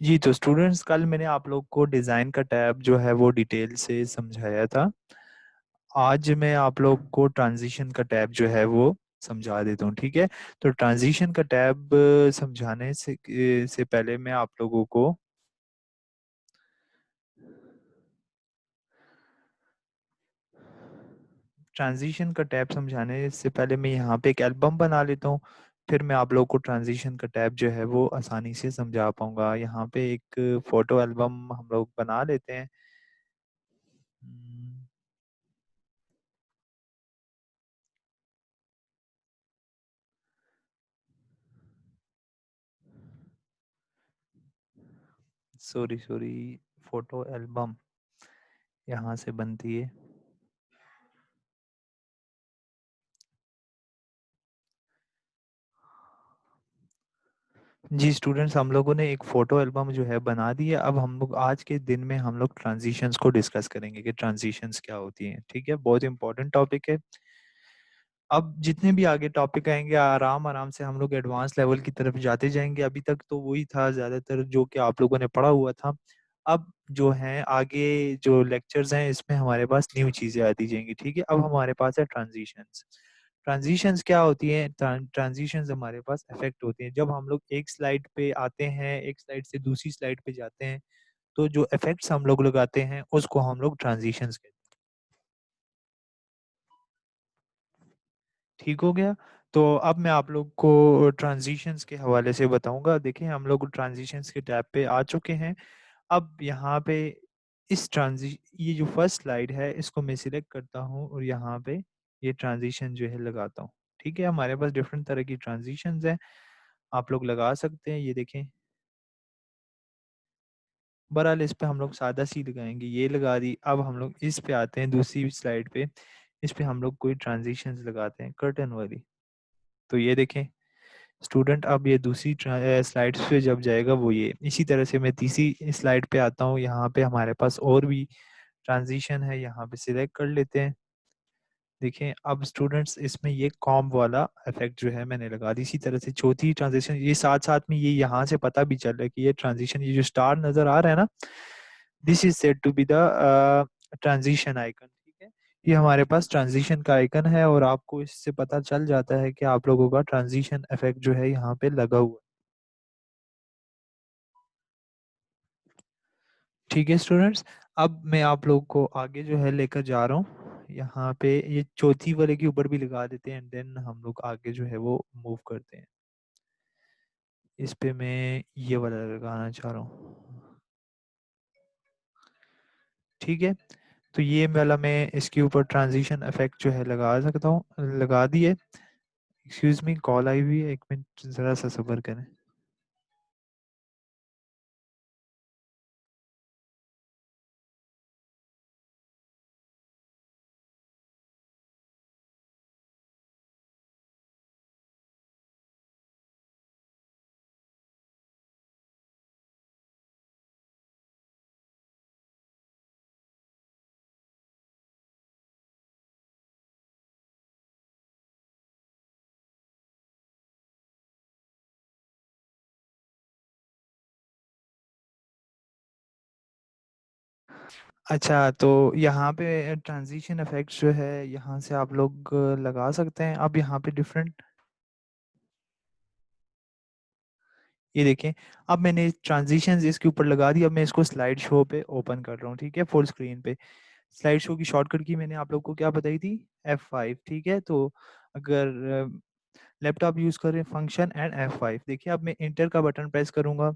जी, तो स्टूडेंट्स कल मैंने आप लोग को डिज़ाइन का टैब जो है वो डिटेल से समझाया था। आज मैं आप लोग को ट्रांज़िशन का टैब जो है वो समझा देता हूँ, ठीक है? तो ट्रांज़िशन का टैब समझाने से पहले मैं आप लोगों को ट्रांज़िशन का टैब समझाने से पहले मैं यहाँ पे एक एल्बम बना लेता हूँ, फिर मैं आप लोग को ट्रांज़िशन का टैब जो है वो आसानी से समझा पाऊँगा। यहाँ पे एक फ़ोटो एल्बम हम लोग बना लेते हैं। हुँ, सॉरी, फ़ोटो एल्बम यहाँ से बनती है। जी स्टूडेंट्स, हम लोगों ने एक फ़ोटो एल्बम जो है बना दी है। अब हम लोग आज के दिन में हम लोग ट्रांज़िशंस को डिस्कस करेंगे कि ट्रांज़िशंस क्या होती हैं, ठीक है? बहुत इम्पोर्टेंट टॉपिक है। अब जितने भी आगे टॉपिक आएँगे आराम-आराम से हम लोग एडवांस लेवल की तरफ जाते जाएँगे। अभी तक तो वही था ज़्यादातर जो कि आप लोगों ने पढ़ा हुआ था। अब जो है आगे जो लेक्चर्स हैं इसमें हमारे पास न्यू चीज़ें आती जाएँगी, ठीक है? अब हमारे पास है ट्रांज़िशंस। ट्रांज़िशंस क्या होती हैं? ट्रांज़िशंस हमारे पास इफ़ेक्ट होती हैं। जब हम लोग एक स्लाइड पे आते हैं, एक स्लाइड से दूसरी स्लाइड पे जाते हैं, तो जो इफ़ेक्ट्स हम लोग लगाते हैं उसको हम लोग ट्रांज़िशंस कहते हैं। ठीक हो गया? तो अब मैं आप लोग को ट्रांज़िशंस के हवाले से बताऊँगा। देखिए, हम लोग ट्रांज़िशंस के टैब पे आ चुके हैं। अब यहाँ पे ये जो फर्स्ट स्लाइड है, इसको मैं सिलेक्ट करता हूँ और यहाँ पे ये ट्रांज़िशन जो है लगाता हूँ। ठीक है? हमारे पास डिफ़रेंट तरह की ट्रांज़िशंस हैं, आप लोग लगा सकते हैं। ये देखें, बहरहाल इस पे हम लोग सादा-सी लगाएँगे, ये लगा दी। अब हम लोग इस पे आते हैं दूसरी स्लाइड पे, इस पे हम लोग कोई ट्रांज़िशंस लगाते हैं, कर्टेन वाली। तो ये देखें स्टूडेंट, अब ये दूसरी स्लाइड्स पे जब जाएगा वो ये। इसी तरह से मैं तीसरी स्लाइड पे आता हूँ, यहाँ पे हमारे पास और भी ट्रांज़िशन है, यहाँ पे सिलेक्ट कर लेते हैं। देखें अब स्टूडेंट्स इसमें ये कॉम्ब वाला इफ़ेक्ट जो है मैंने लगा दी। इसी तरह से चौथी ट्रांज़िशन ये साथ-साथ में ये यहाँ से पता भी चल रहा है कि ये ट्रांज़िशन ये जो स्टार नज़र आ रहा है ना, this is said to be the transition icon, ठीक है? ये हमारे पास ट्रांज़िशन का आइकन है और आपको इससे पता चल जाता है कि आप लोगों का ट्रांज़िशन इफ़ेक्ट जो है यहाँ पे लगा हुआ है। ठीक है स्टूडेंट्स, अब मैं आप लोग को आगे जो है लेकर जा रहा हूँ। यहाँ पे ये चौथी वाले के ऊपर भी लगा देते हैं एंड देन हम लोग आगे जो है वो मूव करते हैं। इस पे मैं ये वाला लगाना चाह रहा हूँ। ठीक है? तो ये वाला मैं इसके ऊपर ट्रांज़िशन इफ़ेक्ट जो है लगा सकता हूँ, लगा दिए। एक्सक्यूज़ मी, कॉल आई हुई है, 1 मिनट ज़रा-सा सब्र करें। अच्छा, तो यहाँ पे ट्रांज़िशन इफ़ेक्ट्स जो है यहाँ से आप लोग लगा सकते हैं। अब यहाँ पे डिफरेंट ये देखें, अब मैंने ट्रांज़िशंस इसके ऊपर लगा दी, अब मैं इसको स्लाइड शो पे ओपन कर रहा हूँ, ठीक है? फुल स्क्रीन पे। स्लाइड शो की शॉर्टकट की मैंने आप लोग को क्या बताई थी? F5, ठीक है? तो अगर लैपटॉप यूज़ कर रहे हैं फंक्शन एंड F5, देखिए अब मैं एंटर का बटन प्रेस करूँगा,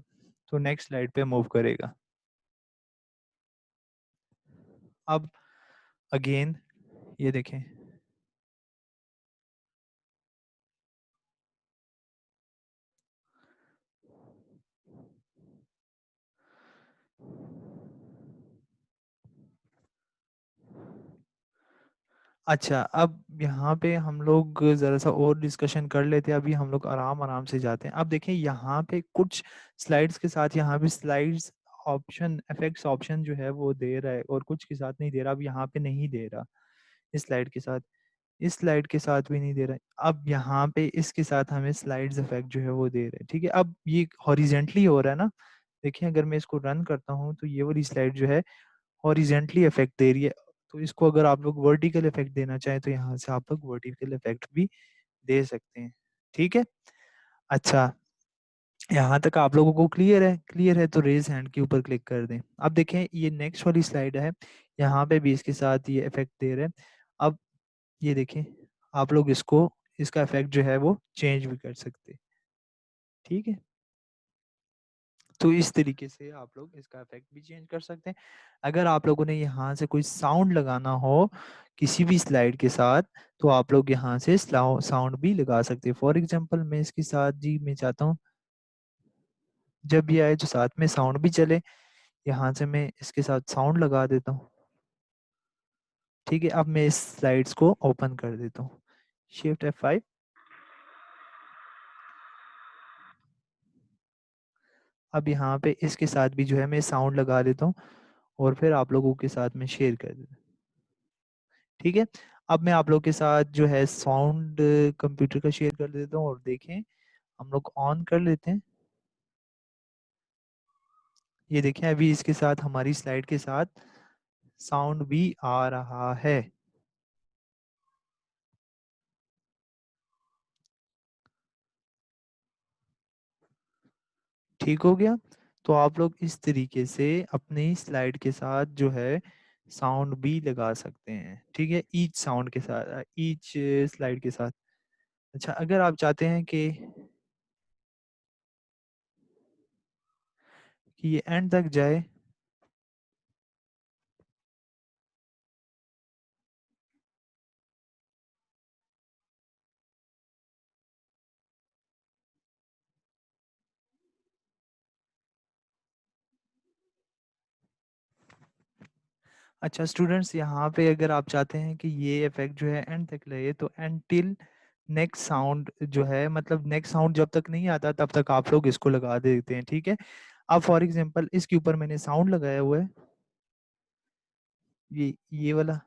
तो नेक्स्ट स्लाइड पे मूव करेगा। अब अगेन ये देखें, अच्छा, अब यहाँ पे हम लोग ज़रा-सा और डिस्कशन कर लेते हैं, अभी हम लोग आराम-आराम से जाते हैं। अब देखिए यहाँ पे कुछ स्लाइड्स के साथ यहाँ पे स्लाइड्स ऑप्शन इफ़ेक्ट्स ऑप्शन जो है वो दे रहा है और कुछ के साथ नहीं दे रहा। अब यहाँ पे नहीं दे रहा, इस स्लाइड के साथ, इस स्लाइड के साथ भी नहीं दे रहा है। अब यहाँ पे इसके साथ हमें स्लाइड्स इफ़ेक्ट जो है वो दे रहा है, ठीक है? अब ये हॉरिज़ॉन्टली हो रहा है ना, देखिए अगर मैं इसको रन करता हूँ तो ये वाली स्लाइड जो है हॉरिजेंटली इफेक्ट दे रही है। तो इसको अगर आप लोग वर्टिकल इफेक्ट देना चाहें तो यहाँ से आप लोग वर्टिकल इफेक्ट भी दे सकते हैं। ठीक है, अच्छा यहाँ तक आप लोगों को क्लियर है? क्लियर है तो रेज हैंड के ऊपर क्लिक कर दें। अब देखें ये नेक्स्ट वाली स्लाइड है, यहाँ पे भी इसके साथ ये इफेक्ट दे रहे हैं। अब ये देखें, आप लोग इसको, इसका इफेक्ट जो है वो चेंज भी कर सकते हैं। ठीक है, तो इस तरीके से आप लोग इसका इफेक्ट भी चेंज कर सकते हैं। अगर आप लोगों ने यहाँ से कोई साउंड लगाना हो किसी भी स्लाइड के साथ, तो आप लोग यहाँ से साउंड भी लगा सकते हैं। फॉर एग्जांपल मैं इसके साथ जी मैं चाहता हूँ जब ये आए तो साथ में साउंड भी चले। यहाँ से मैं इसके साथ साउंड लगा देता हूँ। ठीक है, अब मैं इस स्लाइड्स को ओपन कर देता हूँ, शिफ्ट F5। अब यहाँ पे इसके साथ भी जो है मैं साउंड लगा देता हूँ और फिर आप लोगों के साथ में शेयर कर देता हूँ। ठीक है, अब मैं आप लोग के साथ जो है साउंड कंप्यूटर का शेयर कर देता हूँ और देखें हम लोग ऑन कर लेते हैं। ये देखें अभी इसके साथ हमारी स्लाइड के साथ साउंड भी आ रहा है। ठीक हो गया? तो आप लोग इस तरीके से अपनी स्लाइड के साथ जो है साउंड भी लगा सकते हैं। ठीक है, ईच साउंड के साथ, ईच स्लाइड के साथ। अच्छा अगर आप चाहते हैं कि ये एंड तक जाए, अच्छा स्टूडेंट्स यहाँ पे अगर आप चाहते हैं कि ये इफेक्ट जो है एंड तक लगे तो एंड टिल नेक्स्ट साउंड जो है, मतलब नेक्स्ट साउंड जब तक नहीं आता तब तक आप लोग इसको लगा देते हैं। ठीक है, अब फॉर एग्जांपल इसके ऊपर मैंने साउंड लगाया हुआ है, ये वाला।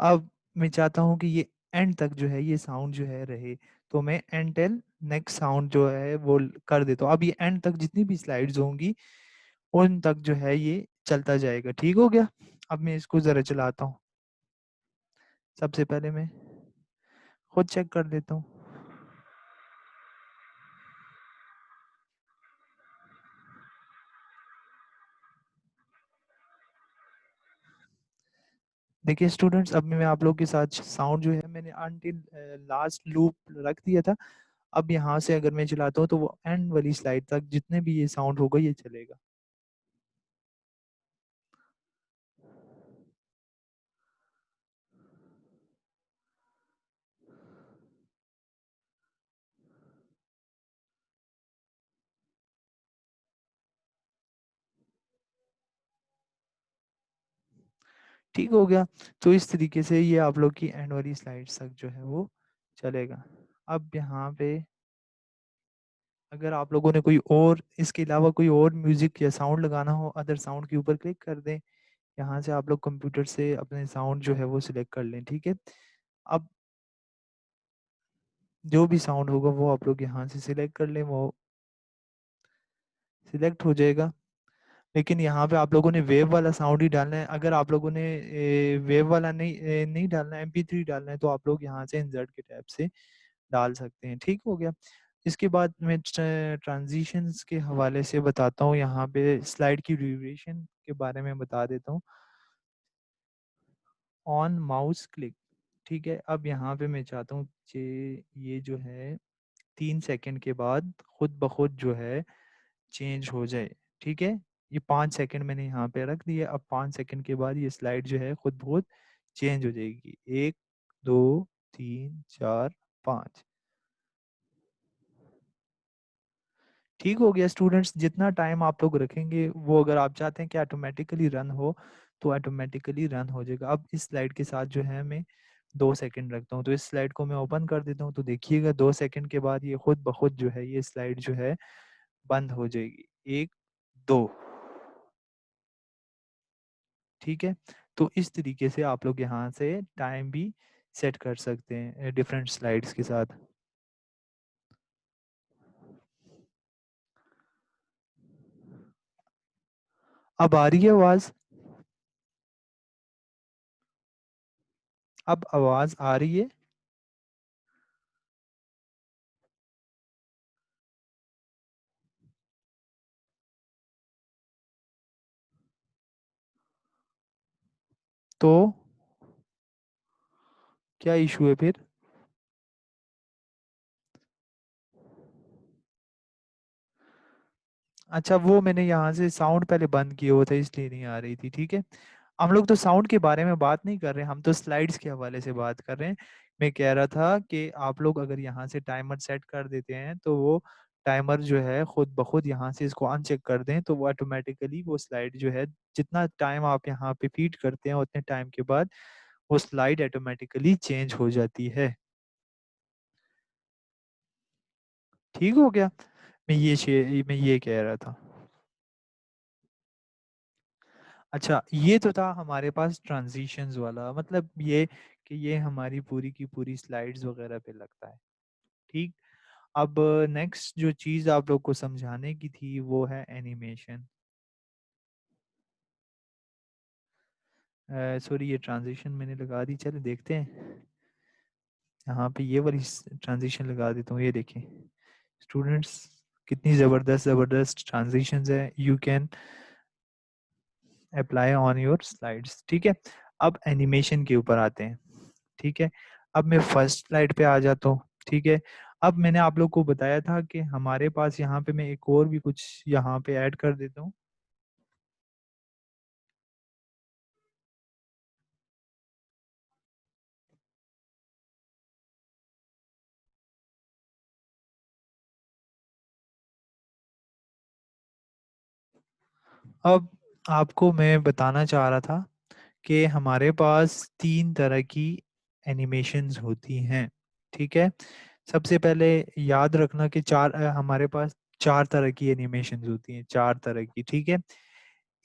अब मैं चाहता हूँ कि ये एंड तक जो है ये साउंड जो है रहे, तो मैं एंड टिल नेक्स्ट साउंड जो है वो कर देता हूँ। अब ये एंड तक जितनी भी स्लाइड्स होंगी उन तक जो है ये चलता जाएगा। ठीक हो गया? अब मैं इसको ज़रा चलाता हूँ। सबसे पहले मैं खुद चेक कर लेता हूँ। देखिए स्टूडेंट्स, अब मैं आप लोग के साथ साउंड जो है मैंने अनटिल लास्ट लूप रख दिया था। अब यहाँ से अगर मैं चलाता हूँ तो वो एंड वाली स्लाइड तक जितने भी ये साउंड होगा ये चलेगा। ठीक हो गया? तो इस तरीके से ये आप लोग की एंड वाली स्लाइड्स तक जो है वो चलेगा। अब यहाँ पे अगर आप लोगों ने कोई और इसके अलावा कोई और म्यूजिक या साउंड लगाना हो, अदर साउंड के ऊपर क्लिक कर दें। यहाँ से आप लोग कंप्यूटर से अपने साउंड जो है वो सिलेक्ट कर लें। ठीक है, अब जो भी साउंड होगा वो आप लोग यहाँ से सिलेक्ट कर लें, वो सिलेक्ट हो जाएगा। लेकिन यहाँ पे आप लोगों ने वेव वाला साउंड ही डालना है। अगर आप लोगों ने वेव वाला नहीं डालना है, MP3 डालना है, तो आप लोग यहाँ से इंसर्ट के टैब से डाल सकते हैं। ठीक हो गया? इसके बाद मैं ट्रांजिशंस के हवाले से बताता हूँ। यहाँ पे स्लाइड की ड्यूरेशन के बारे में बता देता हूँ। On mouse click. ठीक है, अब यहाँ पे मैं चाहता हूँ कि ये जो है 3 सेकंड के बाद खुद ब खुद जो है चेंज हो जाए। ठीक है, ये 5 सेकंड मैंने यहाँ पे रख दिया। अब 5 सेकंड के बाद ये स्लाइड जो है खुद ब खुद चेंज हो जाएगी। 1 2 3 4 5। ठीक हो गया स्टूडेंट्स? जितना टाइम आप लोग रखेंगे वो, अगर आप चाहते हैं कि ऑटोमेटिकली रन हो तो ऑटोमेटिकली रन हो जाएगा। अब इस स्लाइड के साथ जो है मैं 2 सेकंड रखता हूँ, तो इस स्लाइड को मैं ओपन कर देता हूँ। तो देखिएगा 2 सेकंड के बाद ये खुद ब खुद जो है ये स्लाइड जो है बंद हो जाएगी। 1 2। ठीक है, तो इस तरीके से आप लोग यहाँ से टाइम भी सेट कर सकते हैं डिफरेंट स्लाइड्स के साथ। अब आ रही है आवाज? अब आवाज आ रही है? तो क्या इशू है फिर? अच्छा, वो मैंने यहाँ से साउंड पहले बंद किया हुआ था इसलिए नहीं आ रही थी, ठीक है। हम लोग तो साउंड के बारे में बात नहीं कर रहे हैं, हम तो स्लाइड्स के हवाले से बात कर रहे हैं। मैं कह रहा था कि आप लोग अगर यहाँ से टाइमर सेट कर देते हैं तो वो टाइमर जो है खुद ब खुद यहाँ से इसको अनचेक कर दें तो वो ऑटोमेटिकली वो स्लाइड जो है, जितना टाइम आप यहाँ पे फीड करते हैं उतने टाइम के बाद वो स्लाइड ऑटोमेटिकली चेंज हो जाती है। ठीक हो गया? मैं ये कह रहा था। अच्छा, ये तो था हमारे पास ट्रांजिशंस वाला, मतलब ये कि ये हमारी पूरी की पूरी स्लाइड्स वगैरह पे लगता है। ठीक। अब नेक्स्ट जो चीज़ आप लोग को समझाने की थी वो है एनिमेशन। सॉरी, ये ट्रांजिशन मैंने लगा दी, चलो देखते हैं। यहाँ पे ये वाली ट्रांजिशन लगा देता हूँ, ये देखें स्टूडेंट्स, कितनी ज़बरदस्त ज़बरदस्त ट्रांजिशंस है, you can apply on your slides. ठीक है। अब एनिमेशन के ऊपर आते हैं। ठीक है। अब मैं फर्स्ट स्लाइड पे आ जाता हूँ। ठीक है। अब मैंने आप लोग को बताया था कि हमारे पास यहाँ पे मैं एक और भी कुछ यहाँ पे ऐड कर देता हूँ। अब आपको मैं बताना चाह रहा था कि हमारे पास तीन तरह की एनिमेशंस होती हैं। ठीक है। सबसे पहले याद रखना कि हमारे पास चार तरह की एनिमेशंस होती हैं, चार तरह की। ठीक है।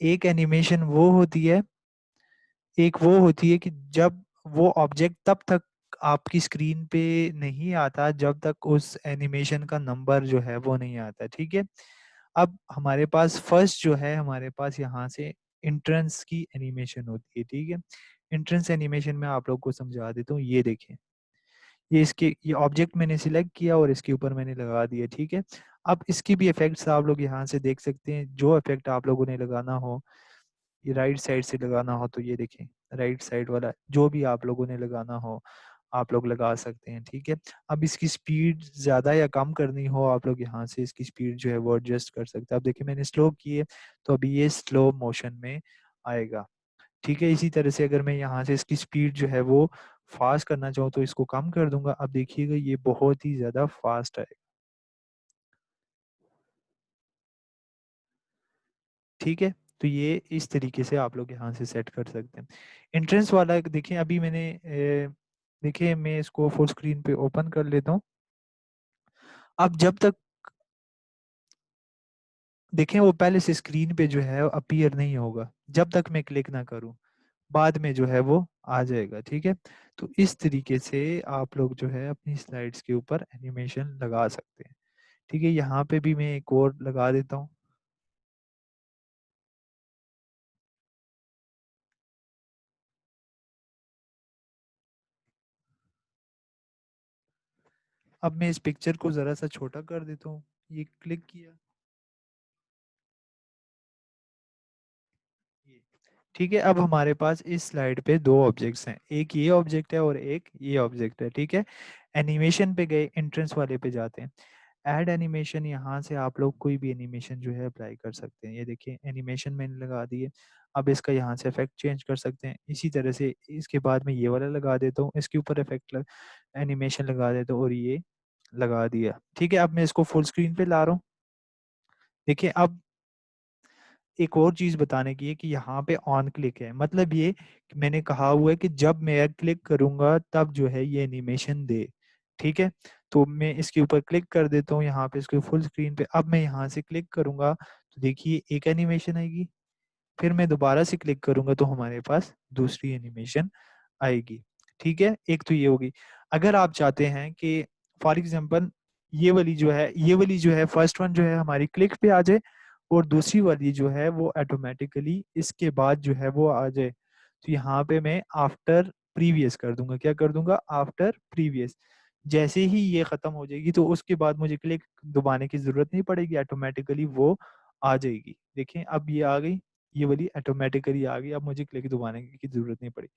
एक एनिमेशन वो होती है, एक वो होती है कि जब वो ऑब्जेक्ट तब तक आपकी स्क्रीन पे नहीं आता जब तक उस एनिमेशन का नंबर जो है वो नहीं आता। ठीक है। अब हमारे पास फर्स्ट जो है, हमारे पास यहाँ से इंट्रेंस की एनिमेशन होती है। ठीक है। इंट्रेंस एनिमेशन में आप लोग को समझा देता हूँ, ये देखें। ये ऑब्जेक्ट मैंने सिलेक्ट किया और इसके ऊपर मैंने लगा दिया। ठीक है। अब इसकी भी इफेक्ट्स आप लोग यहाँ से देख सकते हैं, जो इफेक्ट आप लोगों ने लगाना हो, ये राइट साइड से लगाना हो तो ये देखें, राइट साइड वाला जो भी आप लोगों ने लगाना हो आप लोग लगा सकते हैं। ठीक है। अब इसकी स्पीड ज़्यादा या कम करनी हो, आप लोग यहाँ से इसकी स्पीड जो है वो एडजस्ट कर सकते हैं। अब देखिए मैंने स्लो किए तो अभी ये स्लो मोशन में आएगा। ठीक है। इसी तरह से अगर मैं यहाँ से इसकी स्पीड जो है वो फास्ट करना चाहूँ तो इसको कम कर दूंगा, अब देखिएगा ये बहुत ही ज़्यादा फास्ट है। ठीक है। तो ये इस तरीके से आप लोग यहाँ से सेट कर सकते हैं। एंट्रेंस वाला देखिए, अभी मैंने देखिए मैं इसको फुल स्क्रीन पे ओपन कर लेता हूँ। अब जब तक देखें वो पहले से स्क्रीन पे जो है अपीयर नहीं होगा जब तक मैं क्लिक ना करूँ, बाद में जो है वो आ जाएगा। ठीक है। तो इस तरीके से आप लोग जो है अपनी स्लाइड्स के ऊपर एनिमेशन लगा सकते हैं। ठीक है। यहाँ पे भी मैं एक और लगा देता हूँ। अब मैं इस पिक्चर को ज़रा सा छोटा कर देता हूँ, ये क्लिक किया, ये। ठीक है। अब हमारे पास इस स्लाइड पे दो ऑब्जेक्ट्स हैं, एक ये ऑब्जेक्ट है और एक ये ऑब्जेक्ट है। ठीक है। एनिमेशन पे गए, एंट्रेंस वाले पे जाते हैं। ऐड एनिमेशन, यहाँ से आप लोग कोई भी एनिमेशन जो है अप्लाई कर सकते हैं। ये देखिए एनिमेशन मैंने लगा दी है। अब इसका यहाँ से इफेक्ट चेंज कर सकते हैं। इसी तरह से इसके बाद में ये वाला लगा देता हूँ, इसके ऊपर एनिमेशन लगा देता हूँ और ये लगा दिया। ठीक है। अब मैं इसको फुल स्क्रीन पे ला रहा हूँ। देखिए अब एक और चीज बताने की है कि यहाँ पे ऑन क्लिक है, मतलब ये कि मैंने कहा हुआ है कि जब मैं क्लिक करूंगा तब जो है ये एनिमेशन दे। ठीक है। तो मैं इसके ऊपर क्लिक कर देता हूँ यहाँ पे इसके फुल स्क्रीन पे। अब मैं यहाँ से क्लिक करूंगा तो देखिए एक एनिमेशन आएगी, फिर मैं दोबारा से क्लिक करूंगा तो हमारे पास दूसरी एनिमेशन आएगी। ठीक है। एक तो ये होगी। अगर आप चाहते हैं कि फॉर एग्जांपल ये वाली जो है फर्स्ट वन जो है हमारी क्लिक पे आ जाए और दूसरी वाली जो है वो ऑटोमेटिकली इसके बाद जो है वो आ जाए। तो यहाँ पे मैं आफ्टर प्रीवियस कर दूंगा, क्या कर दूंगा, आफ्टर प्रीवियस। जैसे ही ये खत्म हो जाएगी तो उसके बाद मुझे क्लिक दबाने की जरूरत नहीं पड़ेगी, ऑटोमेटिकली वो आ जाएगी। देखें अब ये आ गई, ये वाली ऑटोमेटिकली आ गई, अब मुझे क्लिक दबाने की जरूरत नहीं पड़ी।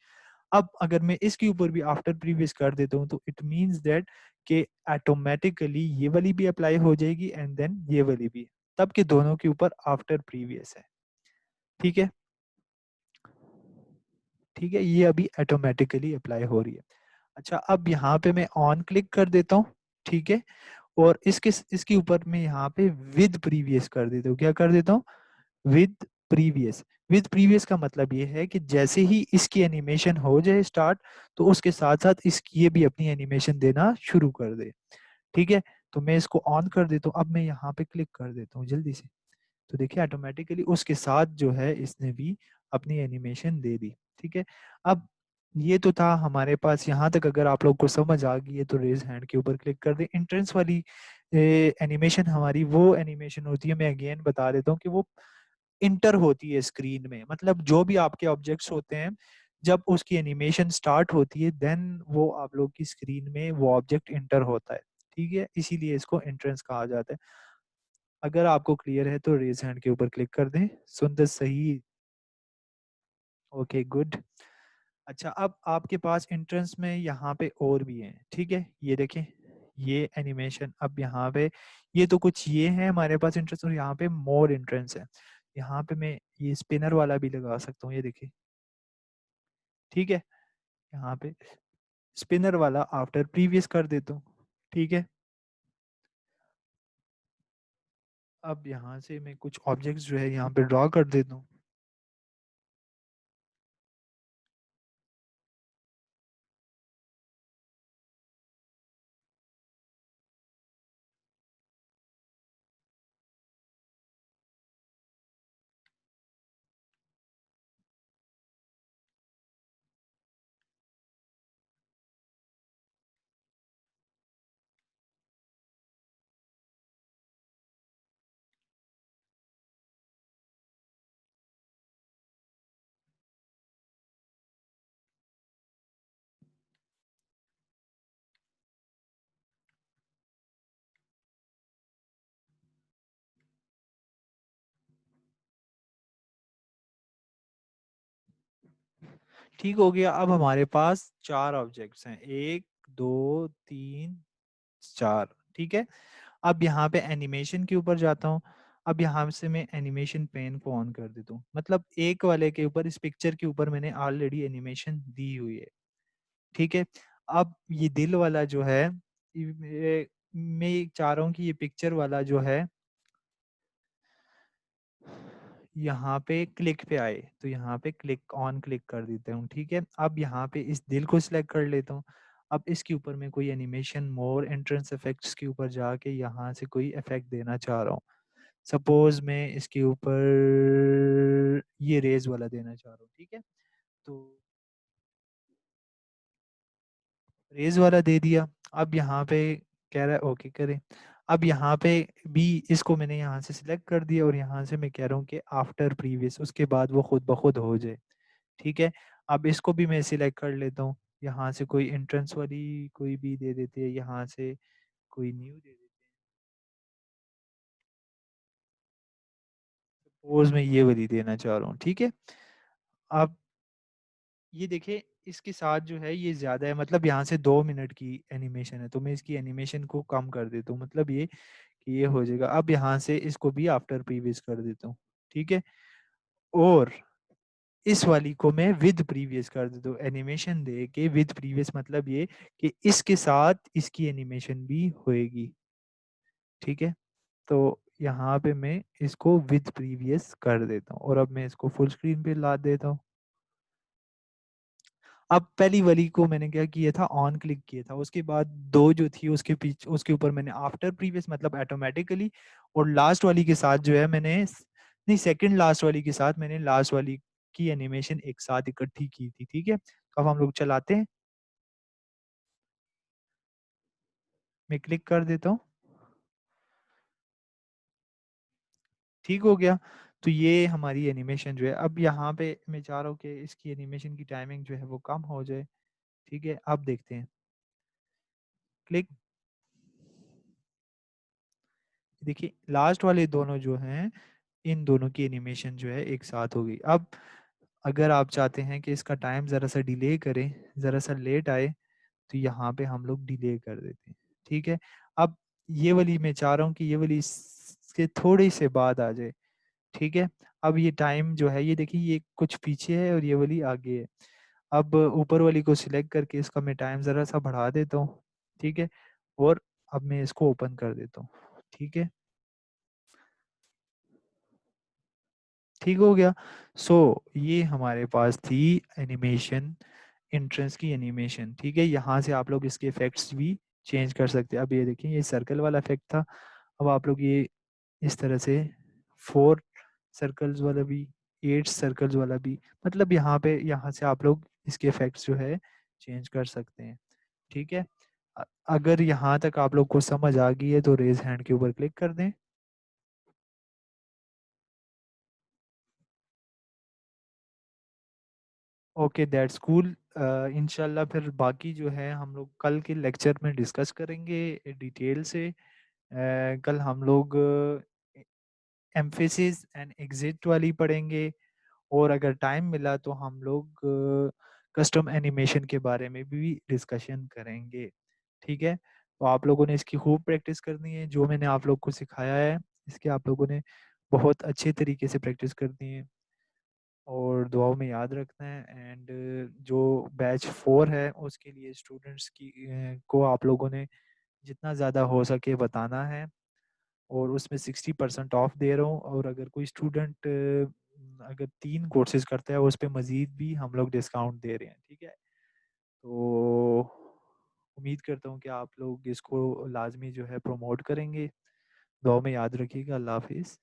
अब अगर मैं इसके ऊपर भी आफ्टर प्रीवियस कर देता हूँ तो इट मीन्स दैट कि ऑटोमेटिकली ये वाली भी अप्लाई हो जाएगी एंड देन ये वाली भी, तब के दोनों के ऊपर आफ्टर प्रीवियस है। ठीक है, ठीक है, ये अभी ऑटोमेटिकली अप्लाई हो रही है। अच्छा, अब यहाँ पे मैं ऑन क्लिक कर देता हूँ। ठीक है, और इसके ऊपर मैं यहाँ पे विद प्रीवियस कर देता हूँ, क्या कर देता हूँ, विद प्रीवियस। विद प्रीवियस का मतलब ये है कि जैसे ही इसकी एनिमेशन हो जाए स्टार्ट, तो उसके साथ साथ इसकी ये भी अपनी एनिमेशन देना शुरू कर दे। ठीक है, तो मैं इसको ऑन कर देता हूँ, अब मैं यहाँ पे क्लिक कर देता हूँ जल्दी से। तो देखिए ऑटोमेटिकली उसके साथ जो है इसने भी अपनी एनिमेशन दे दी। ठीक है, अब ये तो था हमारे पास यहाँ तक। अगर आप लोग को समझ आ गई है तो रेज हैंड के ऊपर क्लिक कर दें। एंट्रेंस वाली एनिमेशन हमारी वो एनिमेशन होती है, मैं अगेन बता देता हूँ कि वो इंटर होती है स्क्रीन में। मतलब जो भी आपके ऑब्जेक्ट्स होते हैं, जब उसकी एनिमेशन स्टार्ट होती है देन वो आप लोग की स्क्रीन में वो ऑब्जेक्ट इंटर होता है। ठीक है, इसीलिए इसको एंट्रेंस कहा जाता है। अगर आपको क्लियर है तो रेज हैंड के ऊपर क्लिक कर दें। सुंदर, सही, ओके, गुड। अच्छा, अब आपके पास एंट्रेंस में यहाँ पे और भी हैं। ठीक है, ये देखें, ये एनिमेशन अब यहाँ पे, ये तो कुछ ये है हमारे पास एंट्रेंस, और यहाँ पे मोर एंट्रेंस है। यहाँ पे मैं ये स्पिनर वाला भी लगा सकता हूँ, ये देखिए। ठीक है, यहाँ पे स्पिनर वाला आफ्टर प्रीवियस कर देता हूँ। ठीक है, अब यहाँ से मैं कुछ ऑब्जेक्ट्स जो है यहाँ पे ड्रॉ कर देता हूँ। ठीक हो गया, अब हमारे पास चार ऑब्जेक्ट्स हैं, एक, दो, तीन, चार। ठीक है, अब यहाँ पे एनिमेशन के ऊपर जाता हूँ। अब यहाँ से मैं एनिमेशन पेन को ऑन कर देता हूँ। मतलब एक वाले के ऊपर, इस पिक्चर के ऊपर मैंने ऑलरेडी एनिमेशन दी हुई है। ठीक है, अब ये दिल वाला जो है, मैं चाह रहा हूँ कि ये पिक्चर वाला जो है यहाँ पे क्लिक पे आए, तो यहाँ पे क्लिक ऑन क्लिक कर देता हूँ। ठीक है, अब यहाँ पे इस दिल को सिलेक्ट कर लेता हूँ। अब इसके ऊपर मैं कोई एनिमेशन मोर एंट्रेंस इफेक्ट्स के ऊपर जाके यहाँ से कोई इफेक्ट देना चाह रहा हूँ। सपोज मैं इसके ऊपर ये रेज वाला देना चाह रहा हूँ। ठीक है, तो रेज वाला दे दिया। अब यहाँ पे कह रहा है ओके करें। अब यहाँ पे भी इसको मैंने यहाँ से सिलेक्ट कर दिया और यहाँ से मैं कह रहा हूँ कि आफ्टर प्रीवियस, उसके बाद वो खुद ब खुद हो जाए। ठीक है, अब इसको भी मैं सिलेक्ट कर लेता हूँ। यहाँ से कोई एंट्रेंस वाली कोई भी दे देते हैं, यहाँ से कोई न्यू दे देते हैं। सपोज मैं ये वाली देना चाह रहा हूँ। ठीक है, अब ये देखिए इसके साथ जो है ये ज्यादा है, मतलब यहाँ से 2 मिनट की एनिमेशन है, तो मैं इसकी एनिमेशन को कम कर देता हूँ। मतलब ये कि ये हो जाएगा। अब यहाँ से इसको भी आफ्टर प्रीवियस कर देता हूँ। ठीक है, और इस वाली को मैं विद प्रीवियस कर देता हूँ। एनिमेशन दे के विद प्रीवियस, मतलब ये कि इसके साथ इसकी एनिमेशन भी होएगी। ठीक है, तो यहाँ पे मैं इसको विद प्रीवियस कर देता हूँ और अब मैं इसको फुल स्क्रीन पे ला देता हूँ। अब पहली वाली को मैंने क्या किया था, ऑन क्लिक किया था। उसके बाद दो जो थी उसके पीछे, उसके ऊपर मैंने आफ्टर प्रीवियस मतलब ऑटोमेटिकली, और लास्ट वाली के साथ जो है मैंने नहीं, सेकंड लास्ट वाली के साथ मैंने लास्ट वाली की एनिमेशन एक साथ इकट्ठी की थी। ठीक है, तो अब हम लोग चलाते हैं। मैं क्लिक कर देता हूँ। ठीक हो गया। तो ये हमारी एनिमेशन जो है, अब यहाँ पे मैं चाह रहा हूँ कि इसकी एनिमेशन की टाइमिंग जो है वो कम हो जाए। ठीक है, अब देखते हैं। क्लिक। देखिए लास्ट वाले दोनों जो हैं, इन दोनों की एनिमेशन जो है एक साथ हो गई। अब अगर आप चाहते हैं कि इसका टाइम ज़रा सा डिले करें, ज़रा सा लेट आए, तो यहाँ पे हम लोग डिले कर देते हैं। ठीक है, अब ये वाली मैं चाह रहा हूँ कि ये वाली इसके थोड़े से बाद आ जाए। ठीक है, अब ये टाइम जो है, ये देखिए ये कुछ पीछे है और ये वाली आगे है। अब ऊपर वाली को सिलेक्ट करके इसका मैं टाइम ज़रा सा बढ़ा देता हूँ। ठीक है, और अब मैं इसको ओपन कर देता हूँ। ठीक है, ठीक हो गया। सो ये हमारे पास थी एनिमेशन, एंट्रेंस की एनिमेशन। ठीक है, यहाँ से आप लोग इसके इफेक्ट्स भी चेंज कर सकते हैं। अब ये देखिए, ये सर्कल वाला इफेक्ट था, अब आप लोग ये इस तरह से 4 सर्कल्स वाला भी, 8 सर्कल्स वाला भी, मतलब यहाँ पे, यहाँ से आप लोग इसके इफेक्ट्स जो है चेंज कर सकते हैं। ठीक है, अगर यहाँ तक आप लोग को समझ आ गई है तो रेज हैंड के ऊपर क्लिक कर दें। Okay, that's cool. इंशाल्लाह फिर बाकी जो है हम लोग कल के लेक्चर में डिस्कस करेंगे डिटेल से। कल हम लोग एम्फेसिस एंड एग्जिट वाली पढ़ेंगे, और अगर टाइम मिला तो हम लोग कस्टम एनिमेशन के बारे में भी डिस्कशन करेंगे। ठीक है, तो आप लोगों ने इसकी खूब प्रैक्टिस करनी है। जो मैंने आप लोग को सिखाया है, इसके आप लोगों ने बहुत अच्छे तरीके से प्रैक्टिस करनी है और दुआओं में याद रखना है। एंड जो बैच 4 है उसके लिए स्टूडेंट्स की को आप लोगों ने जितना ज़्यादा हो सके बताना है, और उसमें 60% ऑफ दे रहा हूँ। और अगर कोई स्टूडेंट अगर 3 कोर्सेज करता है उस पर मज़ीद भी हम लोग डिस्काउंट दे रहे हैं। ठीक है, तो उम्मीद करता हूँ कि आप लोग इसको लाजमी जो है प्रमोट करेंगे। दुआ में याद रखिएगा। अल्लाह हाफिज़।